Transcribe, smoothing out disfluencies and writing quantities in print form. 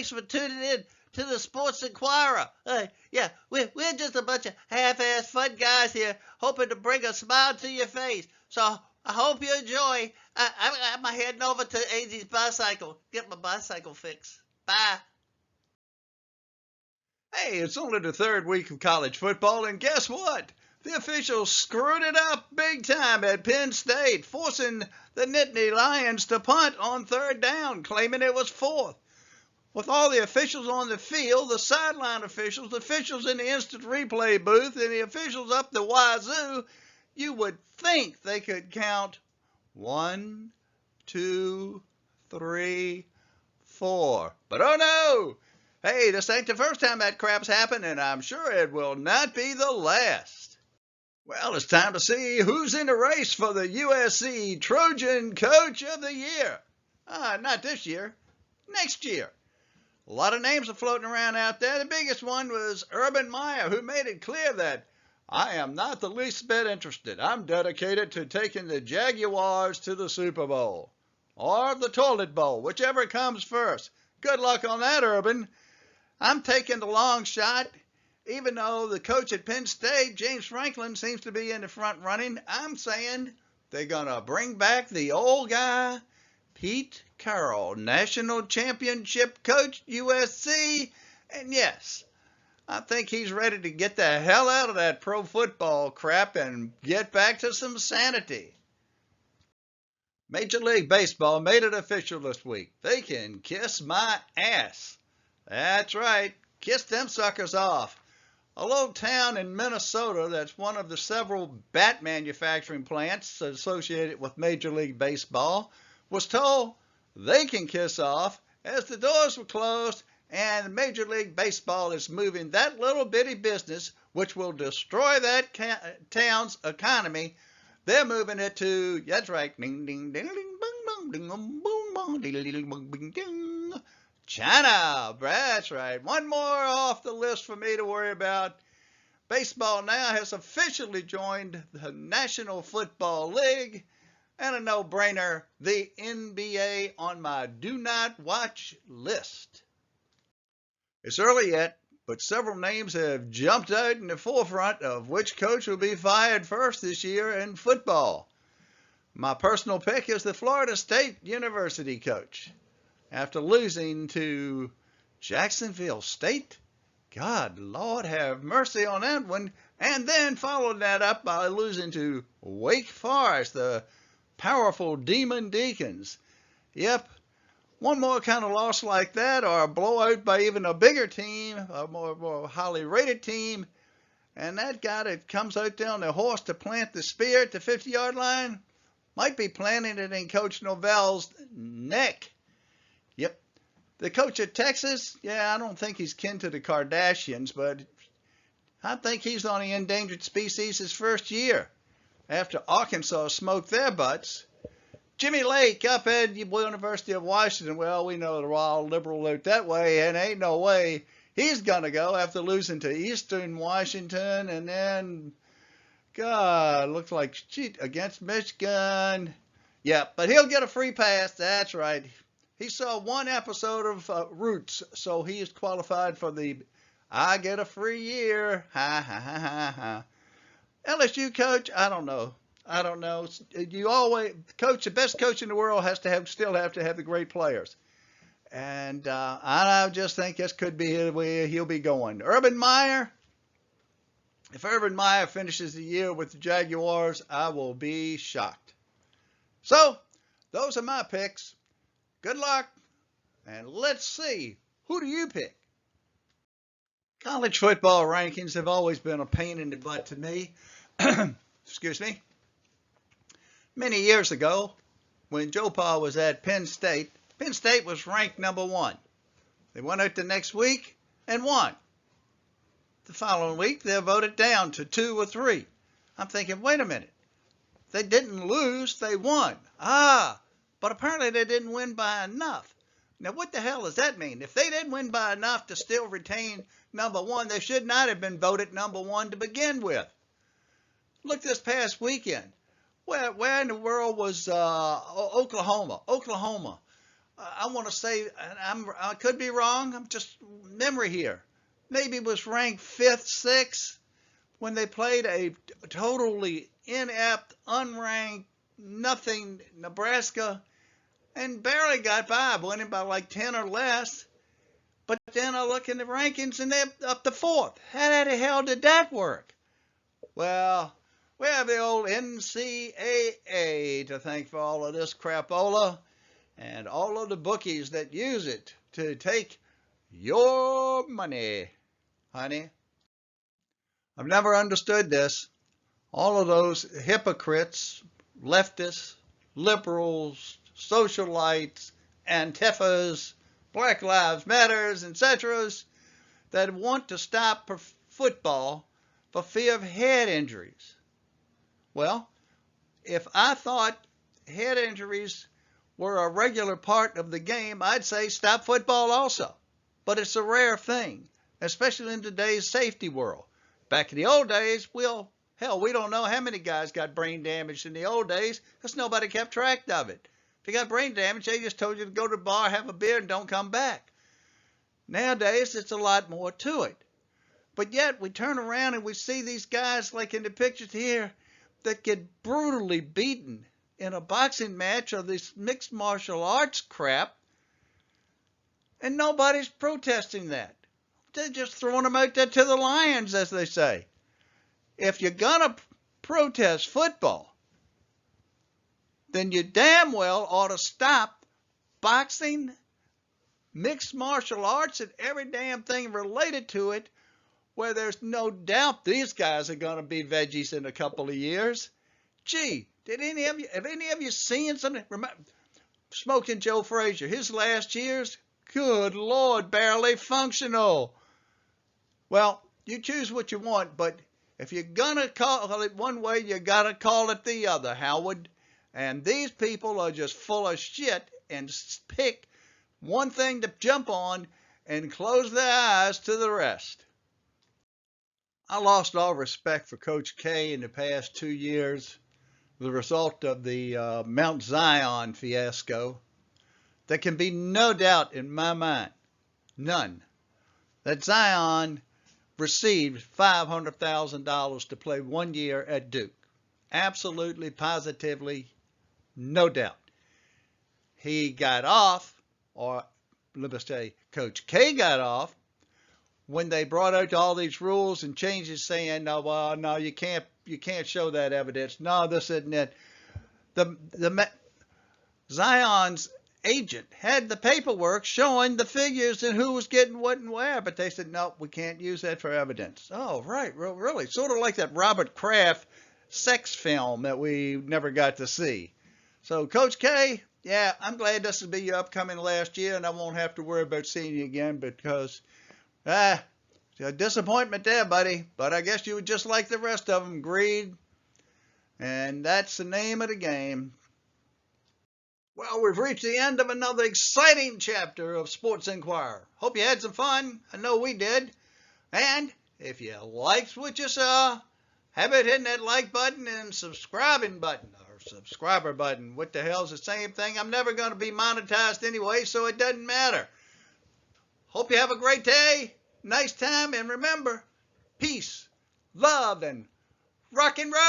Thanks for tuning in to the Sports Inquirer. Yeah, we're just a bunch of half-ass fun guys here hoping to bring a smile to your face. So I hope you enjoy. I'm heading over to AZ's bicycle. Get my bicycle fixed. Bye. Hey, it's only the third week of college football, and guess what? The officials screwed it up big time at Penn State, forcing the Nittany Lions to punt on third down, claiming it was fourth. With all the officials on the field, the sideline officials, the officials in the instant replay booth, and the officials up the wazoo, you would think they could count 1, 2, 3, 4. But oh no! Hey, this ain't the first time that crap's happened, and I'm sure it will not be the last. Well, it's time to see who's in the race for the USC Trojan Coach of the Year. Not this year, next year. A lot of names are floating around out there. The biggest one was Urban Meyer, who made it clear that I am not the least bit interested. I'm dedicated to taking the Jaguars to the Super Bowl. Or the Toilet Bowl, whichever comes first. Good luck on that, Urban. I'm taking the long shot. Even though the coach at Penn State, James Franklin, seems to be in the front running, I'm saying they're going to bring back the old guy, Pete Carroll, national championship coach, USC. And yes, I think he's ready to get the hell out of that pro football crap and get back to some sanity. Major League Baseball made it official this week. They can kiss my ass. That's right, kiss them suckers off. A little town in Minnesota that's one of the several bat manufacturing plants associated with Major League Baseball was told they can kiss off as the doors were closed and Major League Baseball is moving that little bitty business, which will destroy that town's economy. They're moving it to, that's right, ding ding ding ding bong bong ding boom boom ding ding bong bing ding. China, that's right. One more off the list for me to worry about. Baseball now has officially joined the National Football League, and a no-brainer, the NBA on my do not watch list. It's early yet, but several names have jumped out in the forefront of which coach will be fired first this year in football. My personal pick is the Florida State University coach. After losing to Jacksonville State, God, Lord have mercy on that one, and then followed that up by losing to Wake Forest, the powerful Demon Deacons. Yep, one more kind of loss like that, or a blowout by even a bigger team, a more highly rated team, and that guy that comes out there on the horse to plant the spear at the 50-yard line might be planting it in Coach Norvell's neck. Yep. The coach at Texas, yeah, I don't think he's kin to the Kardashians, but I think he's on the endangered species his first year after Arkansas smoked their butts. Jimmy Lake up at the University of Washington, well, we know they're all liberal out that way, and ain't no way he's going to go after losing to Eastern Washington, and then, God, looks like cheat against Michigan. Yeah, but he'll get a free pass, that's right. He saw one episode of Roots, so he is qualified for the I get a free year. Ha, ha, ha, ha, ha. LSU coach, I don't know. You always, coach, the best coach in the world still have to have the great players. And I just think this could be where he'll be going. Urban Meyer, if Urban Meyer finishes the year with the Jaguars, I will be shocked. So, those are my picks. Good luck, and let's see, who do you pick? College football rankings have always been a pain in the butt to me. Excuse me. Many years ago, when Joe Pa was at Penn State was ranked number 1. They went out the next week and won. The following week, they're voted down to 2 or 3. I'm thinking, wait a minute. They didn't lose, they won. But apparently they didn't win by enough. Now, what the hell does that mean? If they didn't win by enough to still retain number 1, they should not have been voted number 1 to begin with. Look this past weekend. Where in the world was Oklahoma? I want to say, and I could be wrong, I'm just memory here. Maybe it was ranked 5th, 6th when they played a totally inept, unranked, nothing Nebraska and barely got by, winning by like 10 or less. But then I look in the rankings and they're up to 4th. How the hell did that work? Well, we have the old NCAA to thank for all of this crapola and all of the bookies that use it to take your money, honey. I've never understood this. All of those hypocrites, leftists, liberals, socialites, Antifas, Black Lives Matters, etc., that want to stop football for fear of head injuries. Well, if I thought head injuries were a regular part of the game, I'd say stop football also. But it's a rare thing, especially in today's safety world. Back in the old days, we don't know how many guys got brain damage in the old days because nobody kept track of it. If you got brain damage, they just told you to go to the bar, have a beer, and don't come back. Nowadays, it's a lot more to it. But yet, we turn around and we see these guys, like in the pictures here, that get brutally beaten in a boxing match or this mixed martial arts crap, and nobody's protesting that. They're just throwing them out there to the lions, as they say. If you're going to protest football, then you damn well ought to stop boxing, mixed martial arts, and every damn thing related to it, where there's no doubt these guys are going to be veggies in a couple of years. Gee, have any of you seen something? Remember, Smoking Joe Frazier, his last years, good Lord, barely functional. Well, you choose what you want, but if you're going to call it one way, you got to call it the other, Howard. And these people are just full of shit and pick one thing to jump on and close their eyes to the rest. I lost all respect for Coach K in the past 2 years, the result of the Mount Zion fiasco. There can be no doubt in my mind, none, that Zion received $500,000 to play 1 year at Duke. Absolutely, positively, no doubt. He got off, or let me say, Coach K got off, when they brought out all these rules and changes saying, no, well, no, you can't show that evidence. No, this isn't it. Zion's agent had the paperwork showing the figures and who was getting what and where, but they said, no, we can't use that for evidence. Oh, right, really. Sort of like that Robert Kraft sex film that we never got to see. So, Coach K, yeah, I'm glad this will be your upcoming last year, and I won't have to worry about seeing you again because, a disappointment there, buddy. But I guess you were just like the rest of them, greed, and that's the name of the game. Well, we've reached the end of another exciting chapter of Sports Inquirer. Hope you had some fun. I know we did. And if you liked what you saw, how about hitting that like button and subscribing button, or subscriber button? What the hell's the same thing? I'm never going to be monetized anyway, so it doesn't matter. Hope you have a great day, nice time, and remember, peace, love, and rock and roll!